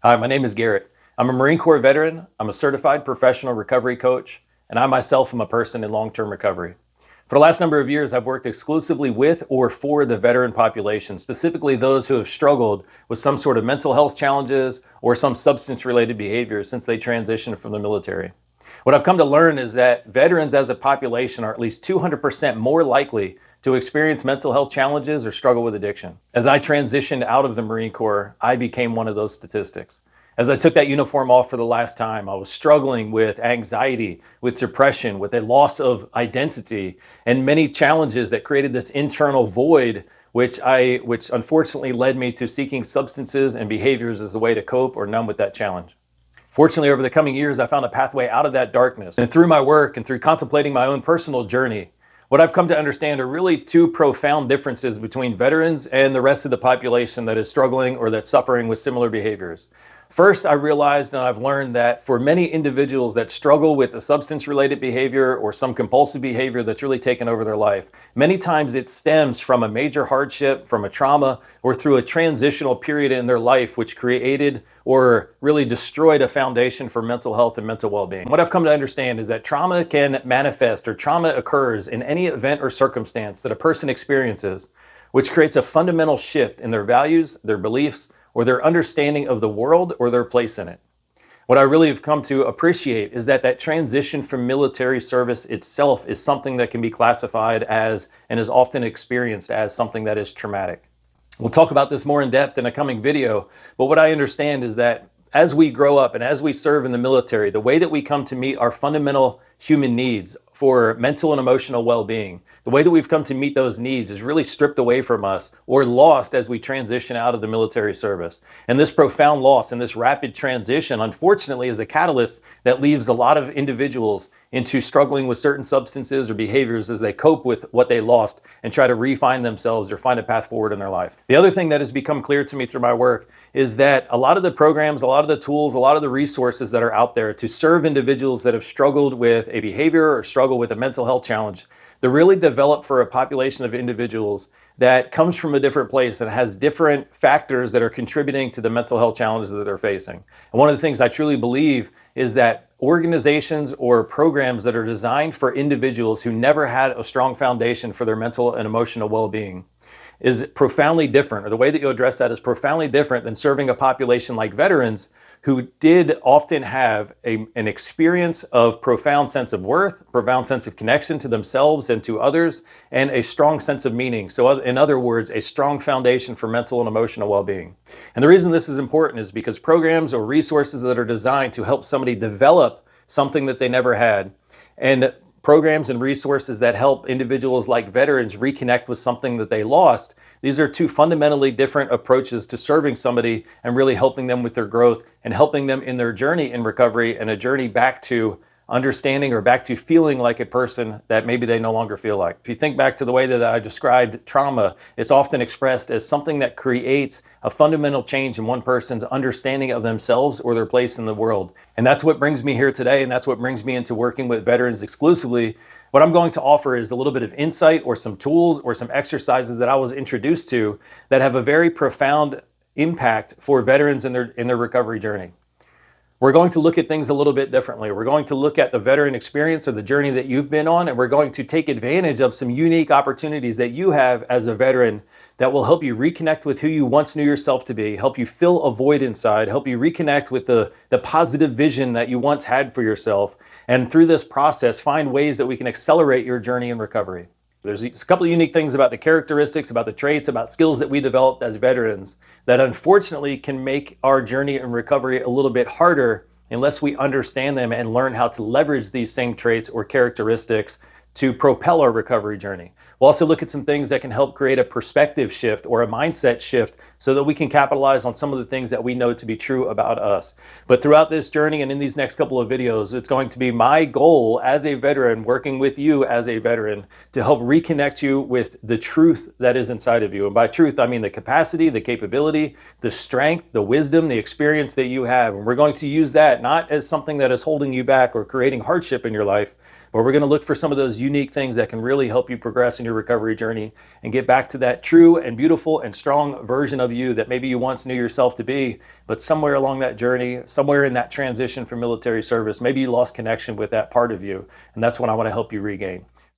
Hi, my name is Garrett. I'm a Marine Corps veteran, I'm a certified professional recovery coach, and I myself am a person in long-term recovery. For the last number of years, I've worked exclusively with or for the veteran population, specifically those who have struggled with some sort of mental health challenges or some substance-related behaviors since they transitioned from the military. What I've come to learn is that veterans as a population are at least 200% more likely to experience mental health challenges or struggle with addiction. As I transitioned out of the Marine Corps, I became one of those statistics. As I took that uniform off for the last time, I was struggling with anxiety, with depression, with a loss of identity, and many challenges that created this internal void, which unfortunately led me to seeking substances and behaviors as a way to cope or numb with that challenge. Fortunately, over the coming years, I found a pathway out of that darkness. And through my work and through contemplating my own personal journey, what I've come to understand are really two profound differences between veterans and the rest of the population that is struggling or that's suffering with similar behaviors. First, I realized and I've learned that for many individuals that struggle with a substance-related behavior or some compulsive behavior that's really taken over their life, many times it stems from a major hardship, from a trauma, or through a transitional period in their life which created or really destroyed a foundation for mental health and mental well-being. What I've come to understand is that trauma can manifest or trauma occurs in any event or circumstance that a person experiences, which creates a fundamental shift in their values, their beliefs, or their understanding of the world or their place in it. What I really have come to appreciate is that transition from military service itself is something that can be classified as and is often experienced as something that is traumatic. We'll talk about this more in depth in a coming video, but what I understand is that as we grow up and as we serve in the military, the way that we come to meet our fundamental human needs for mental and emotional well-being, the way that we've come to meet those needs is really stripped away from us or lost as we transition out of the military service. And this profound loss and this rapid transition, unfortunately, is a catalyst that leaves a lot of individuals into struggling with certain substances or behaviors as they cope with what they lost and try to refine themselves or find a path forward in their life. The other thing that has become clear to me through my work is that a lot of the programs, a lot of the tools, a lot of the resources that are out there to serve individuals that have struggled with a behavior or struggle with a mental health challenge, they're really developed for a population of individuals that comes from a different place and has different factors that are contributing to the mental health challenges that they're facing. And one of the things I truly believe is that organizations or programs that are designed for individuals who never had a strong foundation for their mental and emotional well-being is profoundly different, or the way that you address that is profoundly different than serving a population like veterans who did often have an experience of profound sense of worth, profound sense of connection to themselves and to others, and a strong sense of meaning. So in other words, a strong foundation for mental and emotional well-being. And the reason this is important is because programs or resources that are designed to help somebody develop something that they never had, and programs and resources that help individuals like veterans reconnect with something that they lost, these are two fundamentally different approaches to serving somebody and really helping them with their growth and helping them in their journey in recovery and a journey back to understanding or back to feeling like a person that maybe they no longer feel like. If you think back to the way that I described trauma, it's often expressed as something that creates a fundamental change in one person's understanding of themselves or their place in the world. And that's what brings me here today, and that's what brings me into working with veterans exclusively. What I'm going to offer is a little bit of insight or some tools or some exercises that I was introduced to that have a very profound impact for veterans in their recovery journey. We're going to look at things a little bit differently. We're going to look at the veteran experience or the journey that you've been on, and we're going to take advantage of some unique opportunities that you have as a veteran that will help you reconnect with who you once knew yourself to be, help you fill a void inside, help you reconnect with the positive vision that you once had for yourself, and through this process, find ways that we can accelerate your journey in recovery. There's a couple of unique things about the characteristics, about the traits, about skills that we developed as veterans that unfortunately can make our journey in recovery a little bit harder unless we understand them and learn how to leverage these same traits or characteristics to propel our recovery journey. We'll also look at some things that can help create a perspective shift or a mindset shift so that we can capitalize on some of the things that we know to be true about us. But throughout this journey and in these next couple of videos, it's going to be my goal as a veteran, working with you as a veteran, to help reconnect you with the truth that is inside of you. And by truth, I mean the capacity, the capability, the strength, the wisdom, the experience that you have. And we're going to use that not as something that is holding you back or creating hardship in your life, but we're going to look for some of those unique things that can really help you progress in your recovery journey and get back to that true and beautiful and strong version of of you that maybe you once knew yourself to be, but somewhere along that journey, somewhere in that transition from military service, maybe you lost connection with that part of you. And that's what I want to help you regain.